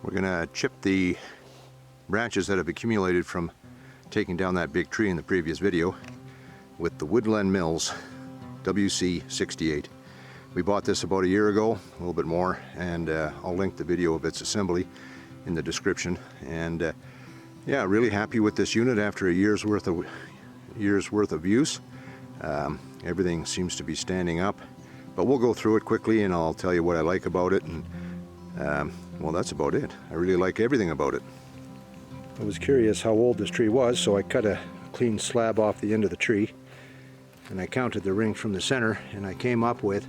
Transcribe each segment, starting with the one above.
We're going to chip the branches that have accumulated from taking down that big tree in the previous video with the Woodland Mills WC68. We bought this about a year ago, a little bit more, and I'll link the video of its assembly in the description. And yeah, really happy with this unit after a year's worth of use. Everything seems to be standing up, but we'll go through it quickly and I'll tell you what I like about it. And well, that's about it. I really like everything about it. I was curious how old this tree was, so I cut a clean slab off the end of the tree and I counted the rings from the center, and I came up with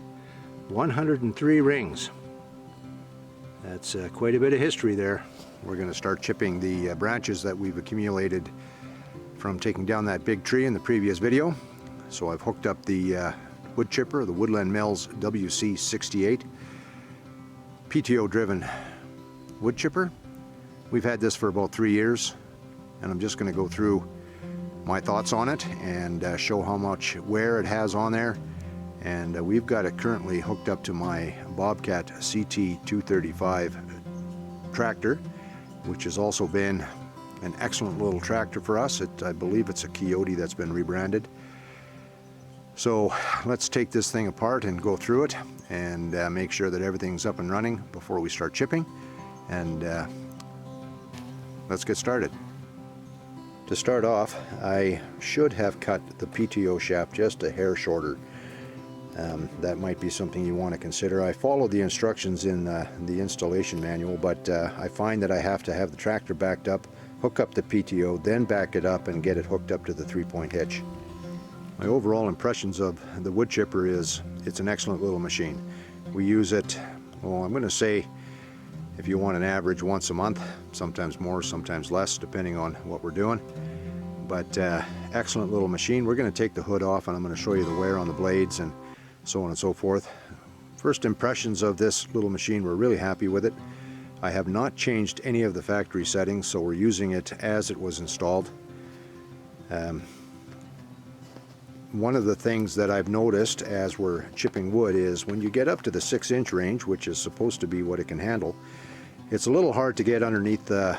103 rings. That's quite a bit of history there. We're going to start chipping the branches that we've accumulated from taking down that big tree in the previous video. So I've hooked up the wood chipper, the Woodland Mills WC68 PTO driven wood chipper. We've had this for about 3 years, and I'm just going to go through my thoughts on it and show how much wear it has on there. And we've got it currently hooked up to my Bobcat CT235 tractor, which has also been an excellent little tractor for us. I believe it's a Coyote that's been rebranded. So let's take this thing apart and go through it and make sure that everything's up and running before we start chipping. And let's get started. To start off, I should have cut the PTO shaft just a hair shorter. That might be something you want to consider. I followed the instructions in the installation manual, but I find that I have to have the tractor backed up, hook up the PTO, then back it up and get it hooked up to the 3-point hitch. My overall impressions of the wood chipper is it's an excellent little machine. We use it, well, I'm going to say, if you want an average, once a month, sometimes more, sometimes less, depending on what we're doing. But excellent little machine. We're going to take the hood off and I'm going to show you the wear on the blades and so on and so forth. First impressions of this little machine, we're really happy with it. I have not changed any of the factory settings, so we're using it as it was installed. One of the things that I've noticed as we're chipping wood is when you get up to the 6-inch range, which is supposed to be what it can handle, it's a little hard to get underneath the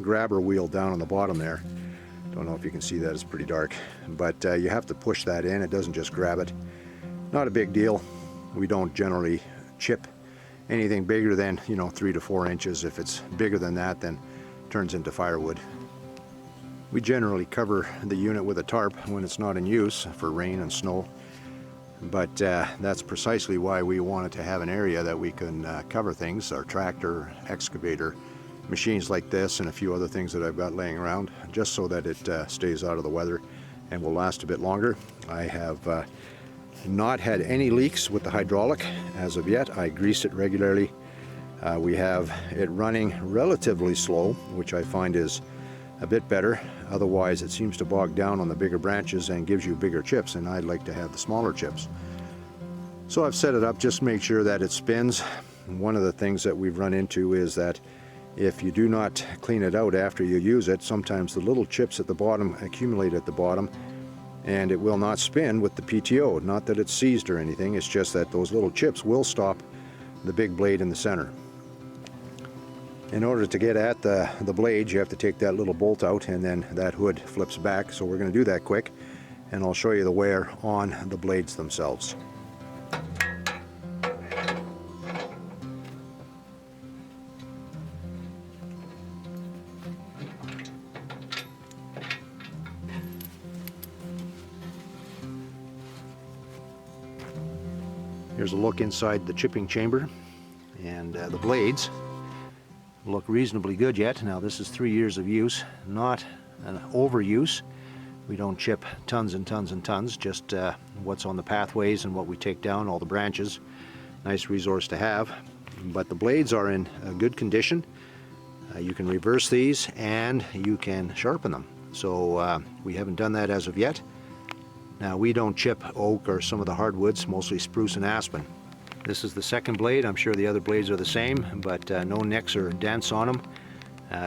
grabber wheel down on the bottom there. Don't know if you can see that, it's pretty dark, but you have to push that in. It doesn't just grab it. Not a big deal. We don't generally chip anything bigger than 3 to 4 inches. If it's bigger than that, then it turns into firewood. We generally cover the unit with a tarp when it's not in use for rain and snow, but that's precisely why we wanted to have an area that we can cover things, our tractor, excavator, machines like this, and a few other things that I've got laying around, just so that it stays out of the weather and will last a bit longer. I have not had any leaks with the hydraulic as of yet. I grease it regularly. We have it running relatively slow, which I find is a bit better. Otherwise it seems to bog down on the bigger branches and gives you bigger chips, and I'd like to have the smaller chips. So I've set it up just to make sure that it spins. And one of the things that we've run into is that if you do not clean it out after you use it, sometimes the little chips at the bottom accumulate at the bottom and it will not spin with the PTO. Not that it's seized or anything, it's just that those little chips will stop the big blade in the center. In order to get at the blades, you have to take that little bolt out, and then that hood flips back. So we're going to do that quick, and I'll show you the wear on the blades themselves. Here's a look inside the chipping chamber, and the blades look reasonably good yet. Now this is 3 years of use, not an overuse. We don't chip tons and tons and tons, just what's on the pathways and what we take down, all the branches. Nice resource to have. But the blades are in good condition. You can reverse these and you can sharpen them. So we haven't done that as of yet. Now we don't chip oak or some of the hardwoods, mostly spruce and aspen. This is the second blade. I'm sure the other blades are the same, but no nicks or dents on them.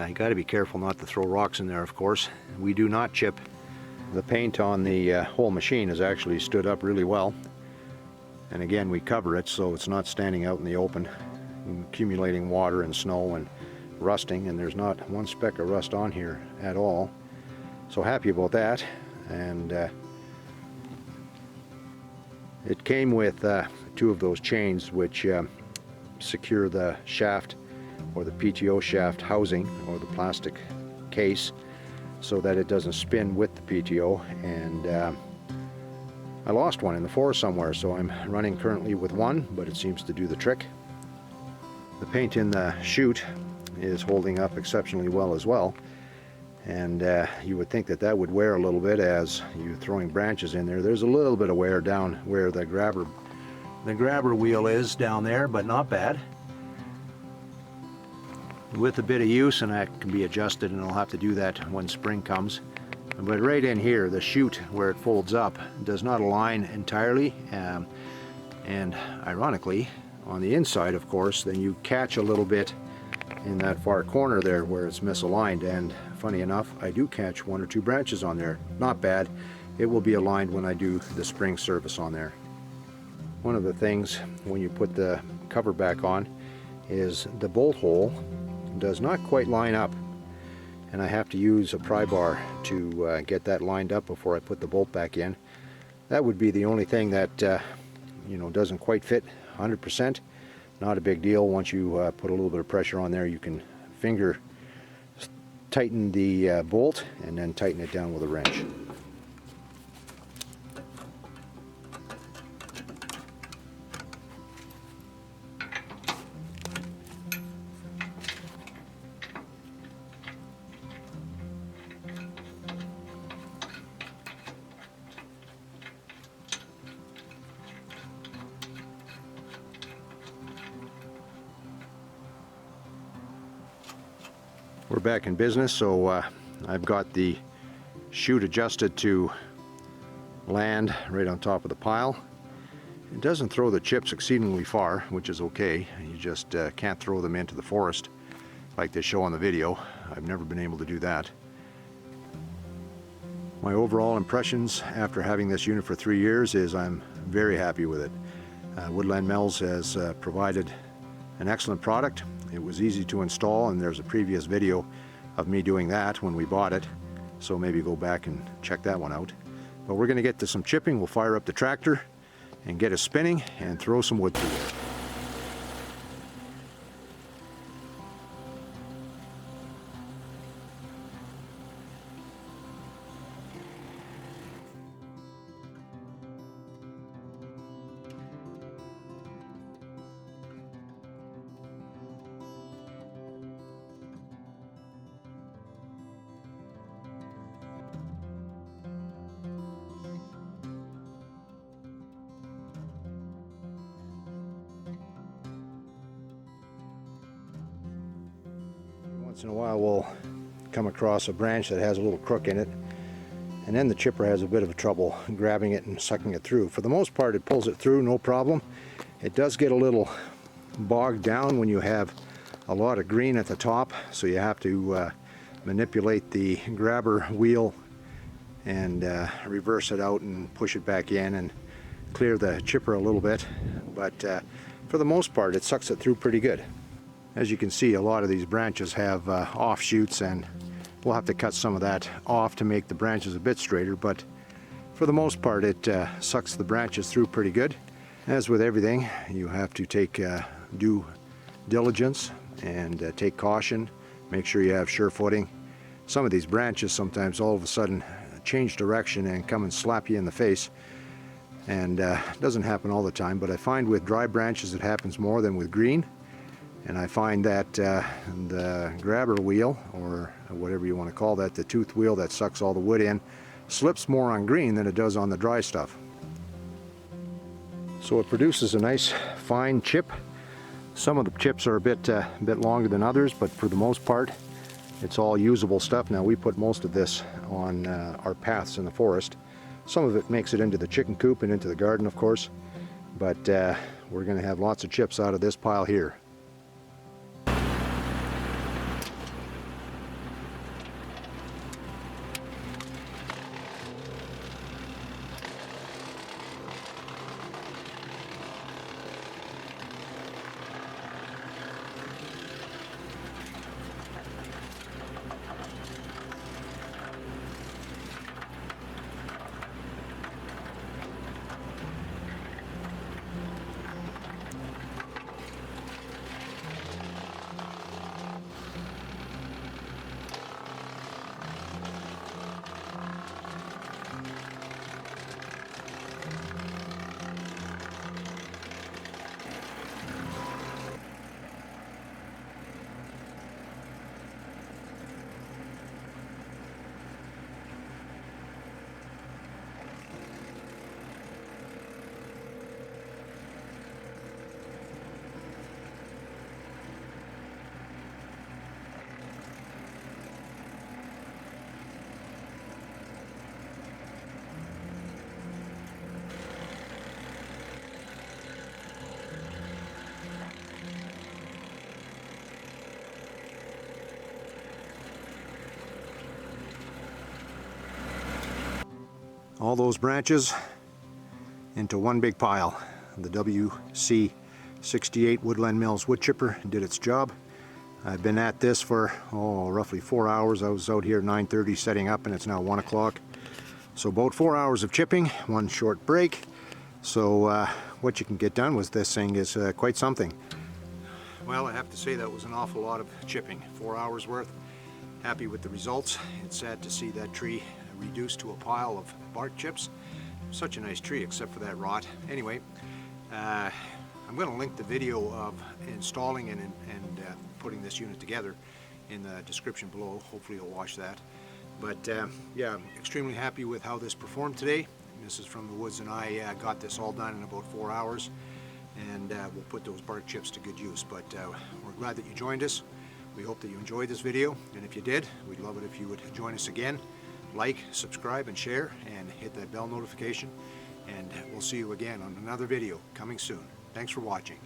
You got to be careful not to throw rocks in there, of course. We do not chip. The paint on the whole machine has actually stood up really well. And again, we cover it so it's not standing out in the open, accumulating water and snow and rusting, and there's not one speck of rust on here at all. So happy about that. And it came with 2 of those chains which secure the shaft, or the PTO shaft housing, or the plastic case, so that it doesn't spin with the PTO. And I lost one in the forest somewhere, so I'm running currently with one, but it seems to do the trick. The paint in the chute is holding up exceptionally well as well, and you would think that that would wear a little bit as you're throwing branches in there. There's a little bit of wear down where the grabber wheel is down there, but not bad. With a bit of use, and that can be adjusted, and I'll have to do that when spring comes. But right in here, the chute where it folds up does not align entirely, and ironically, on the inside, of course, then you catch a little bit in that far corner there where it's misaligned. And funny enough, I do catch 1 or 2 branches on there. Not bad. It will be aligned when I do the spring service on there. One of the things when you put the cover back on is the bolt hole does not quite line up, and I have to use a pry bar to get that lined up before I put the bolt back in. That would be the only thing that you know, doesn't quite fit 100%. Not a big deal. Once you put a little bit of pressure on there, you can finger tighten the bolt and then tighten it down with a wrench. We're back in business, so I've got the chute adjusted to land right on top of the pile. It doesn't throw the chips exceedingly far, which is okay. You just can't throw them into the forest like they show on the video. I've never been able to do that. My overall impressions after having this unit for 3 years is I'm very happy with it. Woodland Mills has provided an excellent product. It was easy to install, and there's a previous video of me doing that when we bought it, so maybe go back and check that one out. But we're going to get to some chipping. We'll fire up the tractor and get it spinning and throw some wood through it. Once in a while we'll come across a branch that has a little crook in it, and then the chipper has a bit of trouble grabbing it and sucking it through. For the most part, it pulls it through, no problem. It does get a little bogged down when you have a lot of green at the top, so you have to manipulate the grabber wheel and reverse it out and push it back in and clear the chipper a little bit. But for the most part, it sucks it through pretty good. As you can see, a lot of these branches have offshoots, and we'll have to cut some of that off to make the branches a bit straighter, but for the most part it sucks the branches through pretty good. As with everything, you have to take due diligence and take caution, make sure you have sure footing. Some of these branches sometimes all of a sudden change direction and come and slap you in the face, and it doesn't happen all the time, but I find with dry branches it happens more than with green. And I find that the grabber wheel, or whatever you want to call that, the tooth wheel that sucks all the wood in, slips more on green than it does on the dry stuff. So it produces a nice fine chip. Some of the chips are a bit longer than others, but for the most part it's all usable stuff. Now we put most of this on our paths in the forest. Some of it makes it into the chicken coop and into the garden, of course, but we're going to have lots of chips out of this pile here. all those branches into one big pile. The WC68 Woodland Mills wood chipper did its job. I've been at this for roughly 4 hours. I was out here at 9:30 setting up, and it's now 1 o'clock. So about 4 hours of chipping, one short break. So what you can get done with this thing is quite something. Well, I have to say that was an awful lot of chipping, 4 hours worth. Happy with the results. It's sad to see that tree reduced to a pile of bark chips. Such a nice tree except for that rot. Anyway, I'm going to link the video of installing and putting this unit together in the description below. Hopefully you'll watch that. But yeah, I'm extremely happy with how this performed today. Mrs. from the Woods and I got this all done in about 4 hours, and we'll put those bark chips to good use. But we're glad that you joined us. We hope that you enjoyed this video, and if you did, we'd love it if you would join us again. Like, subscribe, and share, and hit that bell notification, and we'll see you again on another video coming soon. Thanks for watching.